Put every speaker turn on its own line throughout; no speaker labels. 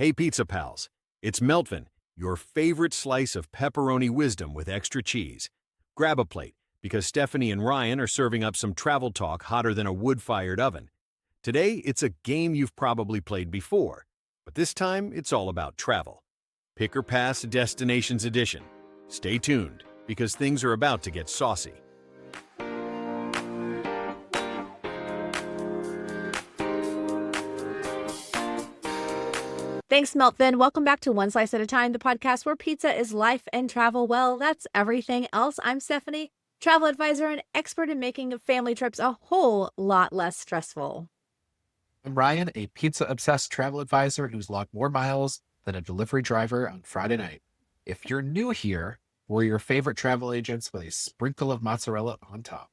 Hey pizza pals, it's Meltvin, your favorite slice of pepperoni wisdom with extra cheese. Grab a plate, because Stephanie and Ryan are serving up some travel talk hotter than a wood-fired oven. Today, it's a game you've probably played before, but this time it's all about travel. Pick or Pass Destinations Edition. Stay tuned, because things are about to get saucy.
Thanks, Meltvin. Welcome back to One Slice at a Time, the podcast where pizza is life and travel, well, that's everything else. I'm Stephanie, travel advisor and expert in making family trips a whole lot less stressful.
I'm Ryan, a pizza-obsessed travel advisor who's logged more miles than a delivery driver on Friday night. If you're new here, we're your favorite travel agents with a sprinkle of mozzarella on top.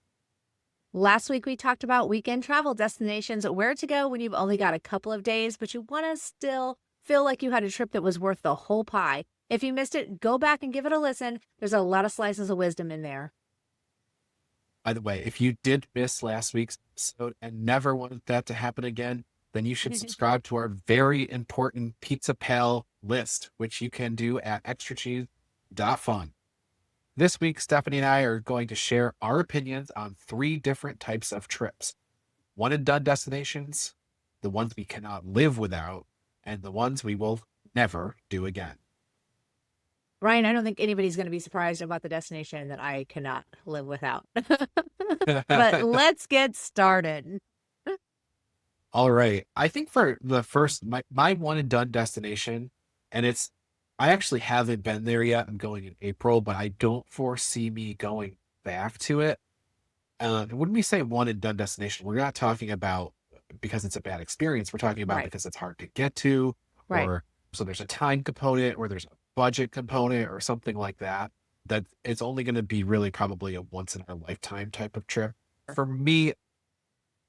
Last week, we talked about weekend travel destinations, where to go when you've only got a couple of days, but you want to still feel like you had a trip that was worth the whole pie. If you missed it, go back and give it a listen. There's a lot of slices of wisdom in there.
By the way, if you did miss last week's episode and never wanted that to happen again, then you should subscribe to our very important Pizza Pal list, which you can do at extracheese.fun. This week, Stephanie and I are going to share our opinions on 3 different types of trips. One and done destinations, the ones we cannot live without, and the ones we will never do again.
Ryan, I don't think anybody's going to be surprised about the destination that I cannot live without. But let's get started.
All right. I think for the first, my one and done destination, and I actually haven't been there yet. I'm going in April, but I don't foresee me going back to it. When we say one and done destination, we're not talking about because it's a bad experience. We're talking about because it's hard to get to, or so there's a time component, or there's a budget component, or something like that. That it's only going to be really probably a once in a lifetime type of trip. For me,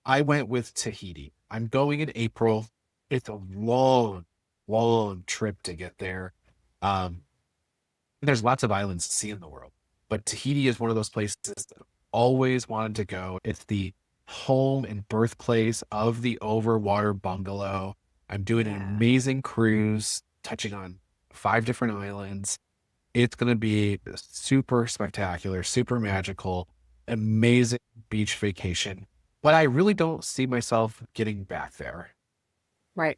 I went with Tahiti. I'm going in April. It's a long, long trip to get there. There's lots of islands to see in the world, but Tahiti is one of those places that I've always wanted to go. It's the home and birthplace of the overwater bungalow. I'm doing an amazing cruise, touching on 5 different islands. It's going to be super spectacular, super magical, amazing beach vacation. But I really don't see myself getting back there.
Right.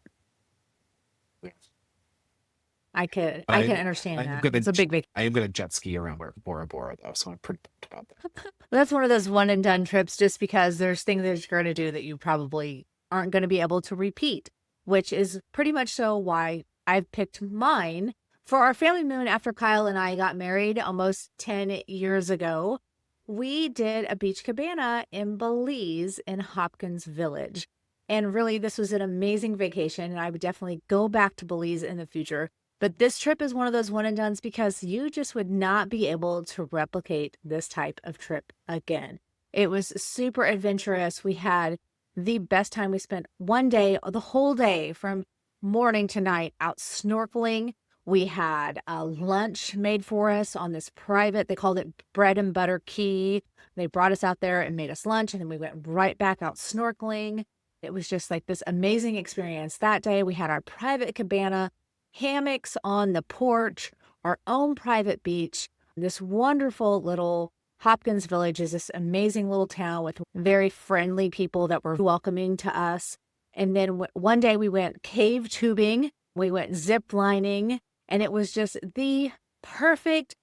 I can understand that. It's a big vacation.
I am going to jet ski around Bora Bora, though, so I'm pretty pumped about that.
That's one of those one and done trips, just because there's things that you're going to do that you probably aren't going to be able to repeat, which is pretty much so why I've picked mine. For our family moon, after Kyle and I got married almost 10 years ago, we did a beach cabana in Belize in Hopkins Village. And really, this was an amazing vacation, and I would definitely go back to Belize in the future. But this trip is one of those one and dones because you just would not be able to replicate this type of trip again. It was super adventurous. We had the best time. We spent one day, the whole day from morning to night out snorkeling. We had a lunch made for us on this private, they called it Bread and Butter Key. They brought us out there and made us lunch, and then we went right back out snorkeling. It was just like this amazing experience. That day we had our private cabana, hammocks on the porch, our own private beach. This wonderful little Hopkins Village is this amazing little town with very friendly people that were welcoming to us. And then one day we went cave tubing, we went zip lining, and it was just the perfect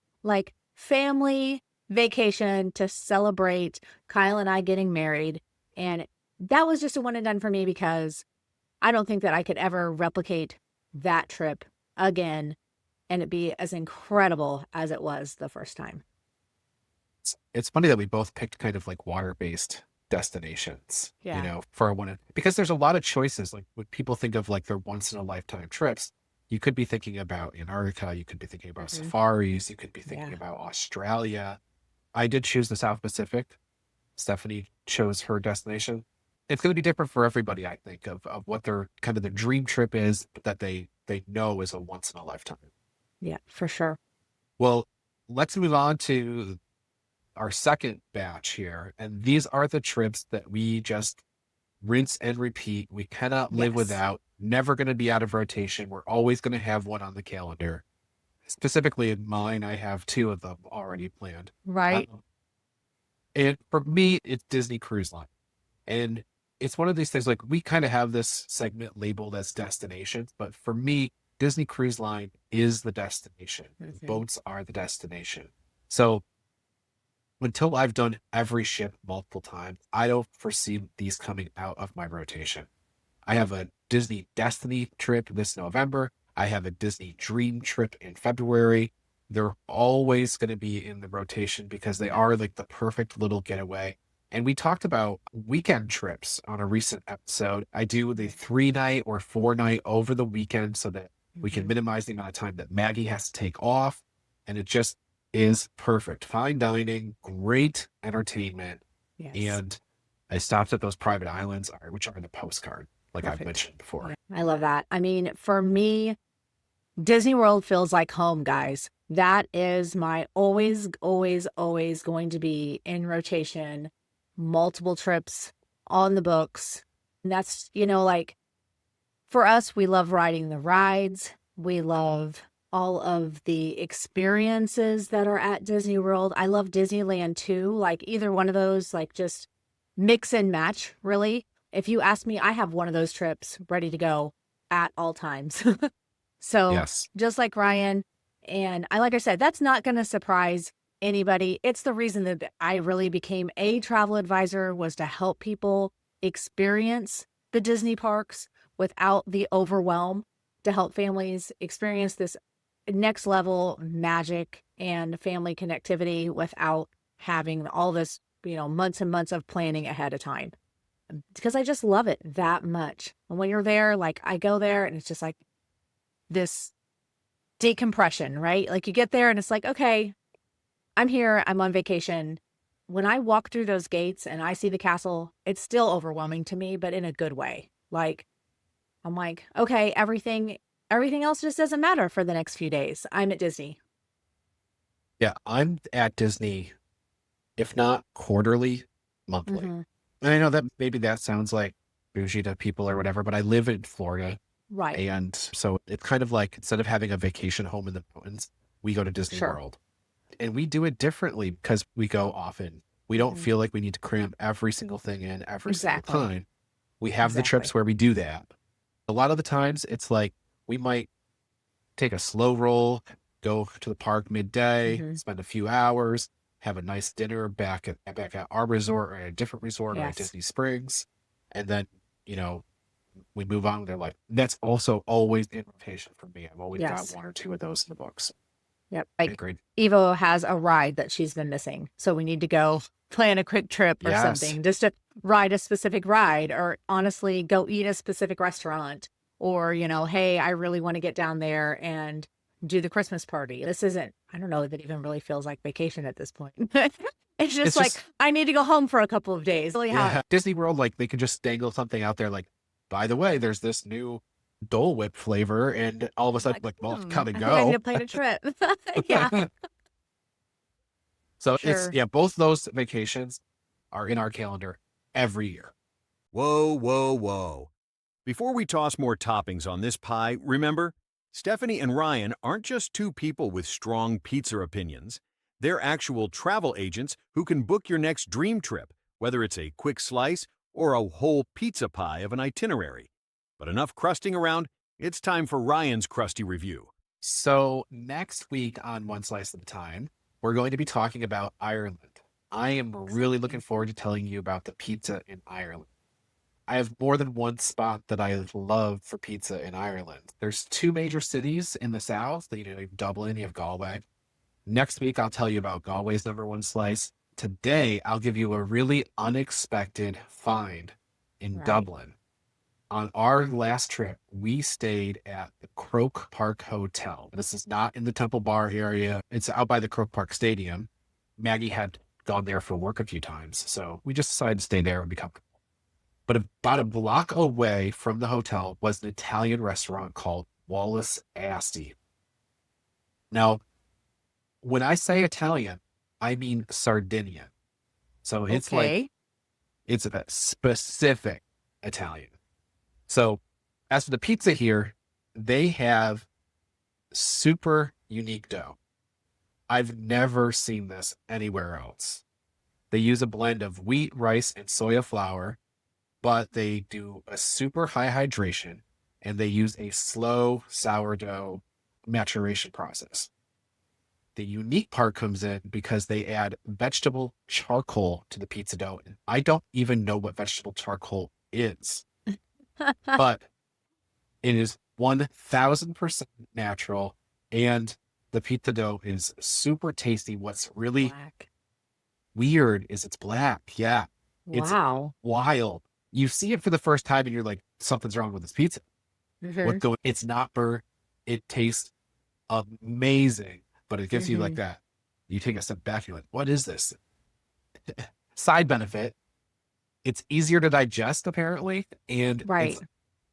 family vacation to celebrate Kyle and I getting married. And that was just a one and done for me because I don't think that I could ever replicate that trip again and it be as incredible as it was the first time.
It's funny that we both picked kind of water-based destinations, for one, because there's a lot of choices. Like when people think of their once in a lifetime trips, you could be thinking about Antarctica, you could be thinking about safaris, you could be thinking about Australia. I did choose the South Pacific. Stephanie chose her destination. It's going to be different for everybody, I think, of what their kind of the dream trip is, but that they know is a once in a lifetime.
Yeah, for sure.
Well, let's move on to our second batch here. And these are the trips that we just rinse and repeat. We cannot live without. never going to be out of rotation. We're always going to have one on the calendar. Specifically in mine, I have 2 of them already planned.
Right.
And for me, it's Disney Cruise Line. And it's one of these things, like, we kind of have this segment labeled as destinations, but for me, Disney Cruise Line is the destination. Boats are the destination. So until I've done every ship multiple times, I don't foresee these coming out of my rotation. I have a Disney Destiny trip this November. I have a Disney Dream trip in February. They're always going to be in the rotation because they are like the perfect little getaway. And we talked about weekend trips on a recent episode. I do the 3-night or 4-night over the weekend so that we can minimize the amount of time that Maggie has to take off. And it just is perfect. Fine dining, great entertainment.
Yes.
And I stopped at those private islands, which are the postcard, like I've mentioned before.
I love that. I mean, for me, Disney World feels like home, guys. That is my always, always, always going to be in rotation, multiple trips on the books. And that's, like, for us, we love riding the rides. We love all of the experiences that are at Disney World. I love Disneyland too. Like, either one of those, like, just mix and match, really. If you ask me, I have one of those trips ready to go at all times. So
Yes.
just like Ryan, and like I said, that's not going to surprise anybody. It's the reason that I really became a travel advisor, was to help people experience the Disney parks without the overwhelm, to help families experience this next level magic and family connectivity without having all this, months and months of planning ahead of time. Because I just love it that much. And when you're there, like, I go there and it's just like this decompression, right? Like, you get there and it's like, okay, I'm here, I'm on vacation. When I walk through those gates and I see the castle, it's still overwhelming to me, but in a good way. Like, I'm like, okay, everything else just doesn't matter for the next few days. I'm at Disney.
Yeah, I'm at Disney, if not quarterly, monthly.
Mhm.
And I know that maybe that sounds like bougie to people or whatever, but I live in Florida.
Right.
And so it's kind of like, instead of having a vacation home in the mountains, we go to Disney
Sure.
World. And we do it differently because we go often. We don't feel like we need to cram every single thing in every
Exactly.
single time. We have the trips where we do that. A lot of the times it's like we might take a slow roll, go to the park midday, spend a few hours, have a nice dinner back at our resort or at a different resort or at
Yes.
Disney Springs. And then, we move on with their life. That's also always in rotation for me. I've always
Yes.
got 1 or 2 of those in the books.
Yep. Like,
Agreed.
Evo has a ride that she's been missing. So we need to go plan a quick trip or
Yes.
something, just to ride a specific ride, or honestly go eat a specific restaurant, or, hey, I really want to get down there and do the Christmas party. This isn't, I don't know if it even really feels like vacation at this point. It's just like, I need to go home for a couple of days. Really
Yeah. Disney World, like, they could just dangle something out there, like, by the way, there's this new Dole Whip flavor, and all of a sudden, like, well, I've gotta
I think I
go.
need to plan a trip. Yeah.
So
Sure.
both those vacations are in our calendar every year.
Whoa, whoa, whoa. Before we toss more toppings on this pie, remember, Stephanie and Ryan aren't just 2 people with strong pizza opinions. They're actual travel agents who can book your next dream trip, whether it's a quick slice or a whole pizza pie of an itinerary. But enough crusting around, it's time for Ryan's Crusty review.
So next week on One Slice at a Time, we're going to be talking about Ireland. I am really looking forward to telling you about the pizza in Ireland. I have more than one spot that I love for pizza in Ireland. There's 2 major cities in the south. You have Dublin, you have Galway. Next week, I'll tell you about Galway's #1 slice. Today, I'll give you a really unexpected find in Dublin. On our last trip, we stayed at the Croke Park Hotel. This is not in the Temple Bar area. It's out by the Croke Park Stadium. Maggie had gone there for work a few times, so we just decided to stay there and be comfortable. But about a block away from the hotel was an Italian restaurant called Wallace Asti. Now, when I say Italian, I mean Sardinian. So it's a specific Italian. So As for the pizza here, they have super unique dough. I've never seen this anywhere else. They use a blend of wheat, rice, and soya flour, but they do a super high hydration and they use a slow sourdough maturation process. The unique part comes in because they add vegetable charcoal to the pizza dough. And I don't even know what vegetable charcoal is, but it is 1000% natural and the pizza dough is super tasty. What's really
Black.
weird is it's black. Yeah. It's
Wow.
wild. You see it for the first time and you're like, something's wrong with this pizza.
Mhm.
It's not burnt. It tastes amazing, but it gives you like
Mhm.
that. You take a step back, you're like, what is this? Side benefit, it's easier to digest apparently. And
Right.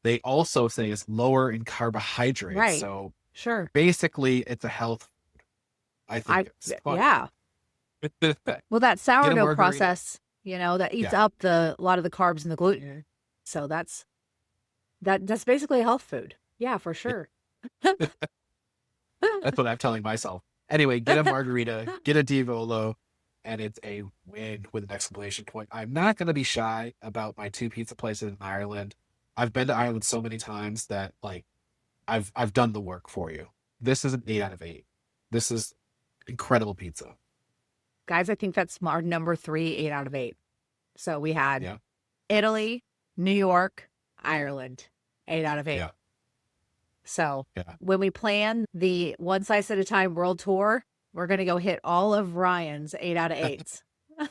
they also say it's lower in carbohydrates.
Right.
So
Sure.
basically it's a health food. I think it's funny.
Yeah. Well, that
Get a
sourdough
margarita.
process, that eats
Yeah.
up a lot of the carbs and the gluten. So that's basically a health food. Yeah, for sure.
That's what I'm telling myself. Anyway, get a margarita, get a Divolo, and it's a win with an exclamation point. I'm not going to be shy about my 2 pizza places in Ireland. I've been to Ireland so many times that like I've done the work for you. This is an 8 out of 8. This is incredible pizza.
Guys, I think that's our number 3, 8 out of 8. So we had
Yeah.
Italy, New York, Ireland, 8 out of 8.
Yeah.
So
Yeah.
when we plan the One Slice at a Time world tour, we're going to go hit all of Ryan's 8 out of 8s.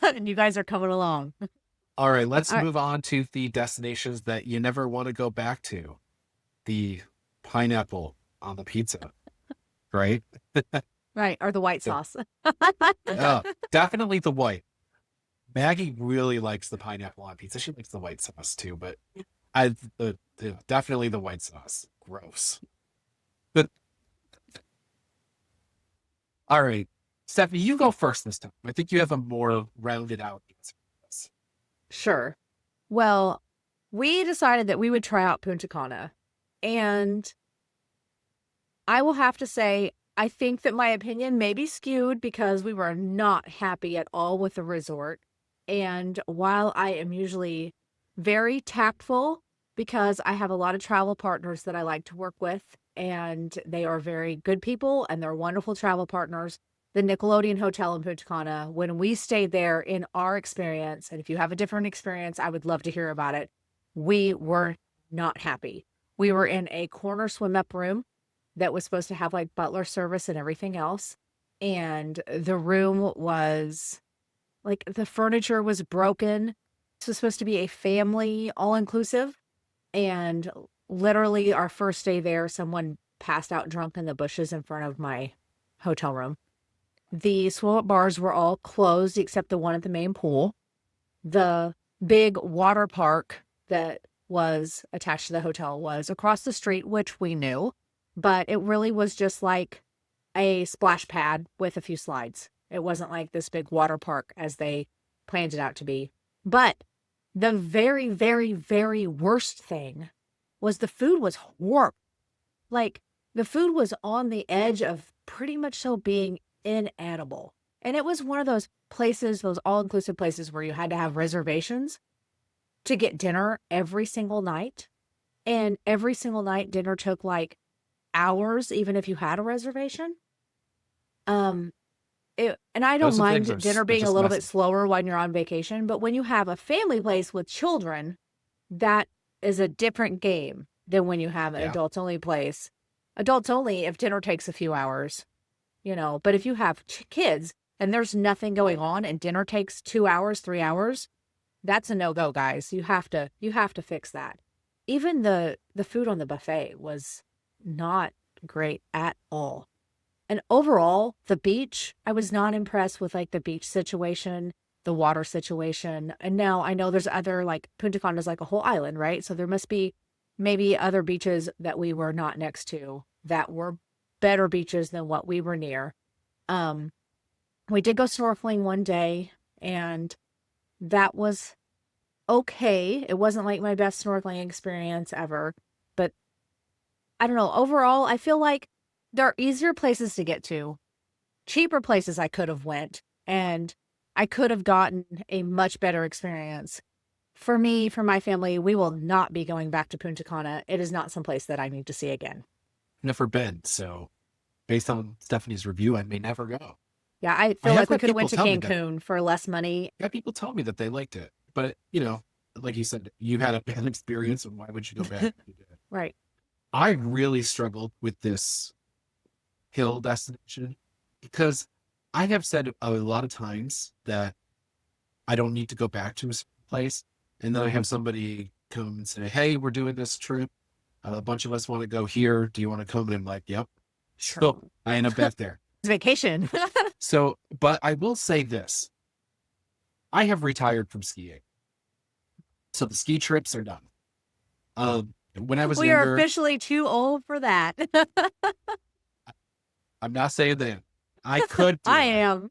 And you guys are coming along.
All right, let's
All right.
move on to the destinations that you never want to go back to. The pineapple on the pizza, right?
Right. Or the white
The-
sauce.
Definitely the white. Maggie really likes the pineapple on pizza. She likes the white sauce too, but definitely the white sauce. Gross. But all right, Stephanie, you go first this time. I think you have a more rounded out answer for this.
Sure. Well, we decided that we would try out Punta Cana. And I will have to say, I think that my opinion may be skewed because we were not happy at all with the resort. And while I am usually very tactful because I have a lot of travel partners that I like to work with, and they are very good people and they're wonderful travel partners. The Nickelodeon Hotel in Punta Cana, when we stayed there in our experience, and if you have a different experience, I would love to hear about it. We were not happy. We were in a corner swim up room that was supposed to have like butler service and everything else. And the room was like the furniture was broken. This was supposed to be a family all inclusive. And literally, our first day there, someone passed out drunk in the bushes in front of my hotel room. The swim up bars were all closed except the one at the main pool. The big water park that was attached to the hotel was across the street, which we knew, but it really was just like a splash pad with a few slides. It wasn't like this big water park as they planned it out to be. But the very, very, very worst thing was the food was horrible. Like, the food was on the edge of pretty much so being inedible. And it was one of those places, those all-inclusive places where you had to have reservations to get dinner every single night. And every single night, dinner took like hours, even if you had a reservation. And I don't
Those are things
mind
are
dinner being a
just
little bit
messy.
slower when you're on vacation, but when you have a family place with children, that is a different game than when you have an
Yeah.
adults only place. Adults only if dinner takes a few hours, but if you have kids and there's nothing going on and dinner takes 2 hours, 3 hours, that's a no-go, guys. You have to fix that. Even the food on the buffet was not great at all. And overall, the beach, I was not impressed with like the beach situation, the water situation. And now I know there's other, like Punta Cana is like a whole island, right? So there must be maybe other beaches that we were not next to that were better beaches than what we were near. We did go snorkeling one day and that was okay. It wasn't like my best snorkeling experience ever, but I don't know. Overall, I feel like there are easier places to get to, cheaper places I could have went, and I could have gotten a much better experience. For me, for my family, we will not be going back to Punta Cana. It is not someplace that I need to see again.
Never been. So based on Stephanie's review, I may never go.
Yeah, I
I
feel
have
like we
had
could have went to
people tell me that.
Cancun for less money.
Yeah, people tell me that they liked it, but like you said, you had a bad experience, and why would you go back? if you did?
Right.
I really struggled with this hill destination because I have said a lot of times that I don't need to go back to a certain place. And then I have somebody come and say, hey, we're doing this trip. A bunch of us want to go here. Do you want to come? And I'm like, yep.
Sure.
So I end up back there.
It's vacation.
So, but I will say this. I have retired from skiing. So the ski trips are done. When I was
We
younger,
are officially too old for that.
I'm not saying that I could do
I
it.
am.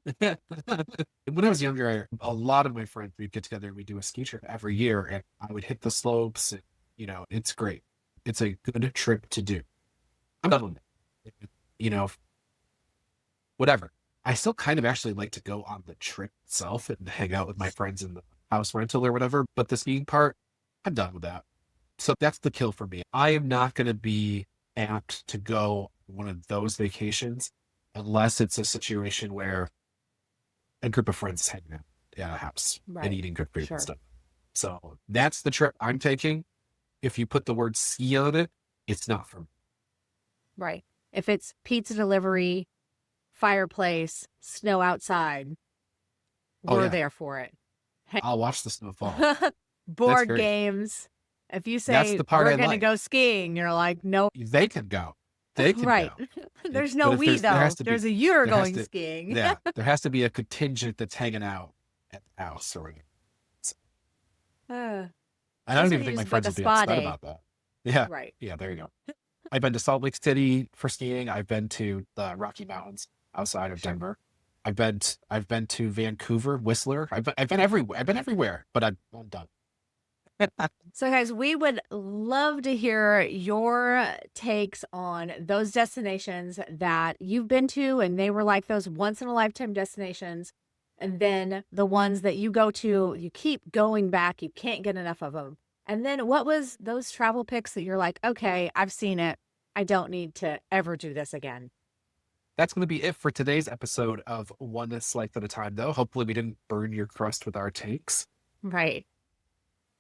When I was younger, a lot of my friends, we'd get together and we'd do a ski trip every year, and I would hit the slopes. And, it's great. It's a good trip to do. I'm done with it. Whatever. I still kind of actually like to go on the trip itself and hang out with my friends in the house rental or whatever. But the skiing part, I'm done with that. So that's the kill for me. I am not going to be apt to go one of those vacations unless it's a situation where a group of friends is hanging out at a house
Right.
and eating good food
Sure.
and stuff. So that's the trip I'm taking. If you put the word ski on it, it's not for me.
Right. If it's pizza delivery, fireplace, snow outside,
Oh,
we're
yeah.
there for it.
I'll watch the snowfall.
Board
great.
games. If you
That's
say
the part
we're
I
going to
like.
go skiing, you're like, no.
They can go. They can
Right.
go.
There's
But
no
if
we,
there
though.
has to be-
There's a you're
there has
going
to-
skiing.
Yeah, there has to be a contingent that's hanging out at the house or whatever.
Uh,
I
That's
don't
what
even
you
think my
just book
friends
a
would be
spa
upset
day.
about that. Yeah,
right.
yeah, there you go. I've been to Salt Lake City for skiing. I've been to the Rocky Mountains outside of
Sure.
Denver. I've been to Vancouver, Whistler. I've been everywhere. I've been everywhere, but I'm done.
So, guys, we would love to hear your takes on those destinations that you've been to, and they were like those once in a lifetime destinations. And then the ones that you go to, you keep going back, you can't get enough of them. And then what was those travel pics that you're like, okay, I've seen it. I don't need to ever do this again.
That's going to be it for today's episode of One Slice at a Time, though. Hopefully, we didn't burn your crust with our takes.
Right.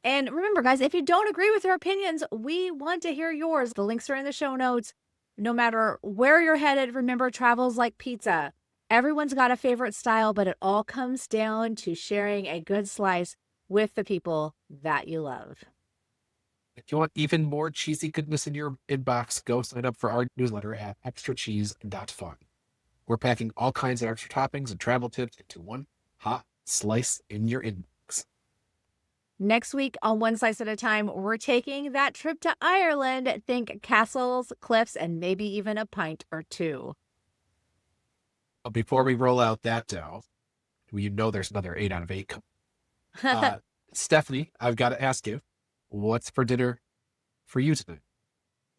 And remember, guys, if you don't agree with our opinions, we want to hear yours. The links are in the show notes. No matter where you're headed, remember, travel's like pizza. Everyone's got a favorite style, but it all comes down to sharing a good slice with the people that you love.
If you want even more cheesy goodness in your inbox, go sign up for our newsletter at extracheese.fun. We're packing all kinds of extra toppings and travel tips into one hot slice in your inbox.
Next week on One Slice at a Time, we're taking that trip to Ireland. Think castles, cliffs, and maybe even a pint or two.
But before we roll out that dough, there's another 8 out of 8. Stephanie, I've got to ask you, what's for dinner for you tonight?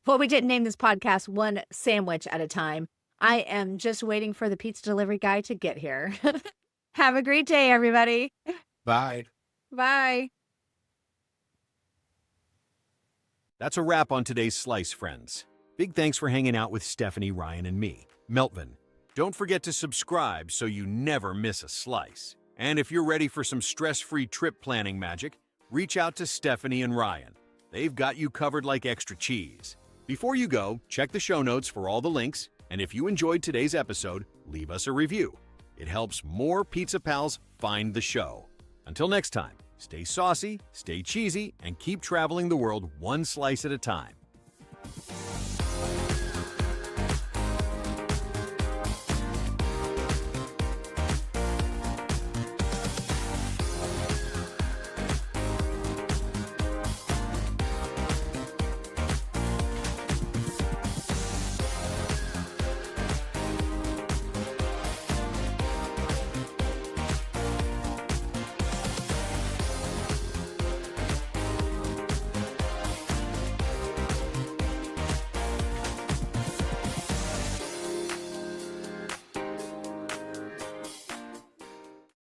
Well, we didn't name this podcast One Sandwich at a Time. I am just waiting for the pizza delivery guy to get here. Have a great day, everybody.
Bye.
Bye.
That's a wrap on today's Slice, friends. Big thanks for hanging out with Stephanie, Ryan, and me, Meltvin. Don't forget to subscribe so you never miss a slice. And if you're ready for some stress-free trip planning magic, reach out to Stephanie and Ryan. They've got you covered like extra cheese. Before you go, check the show notes for all the links, and if you enjoyed today's episode, leave us a review. It helps more pizza pals find the show. Until next time, stay saucy, stay cheesy, and keep traveling the world one slice at a time.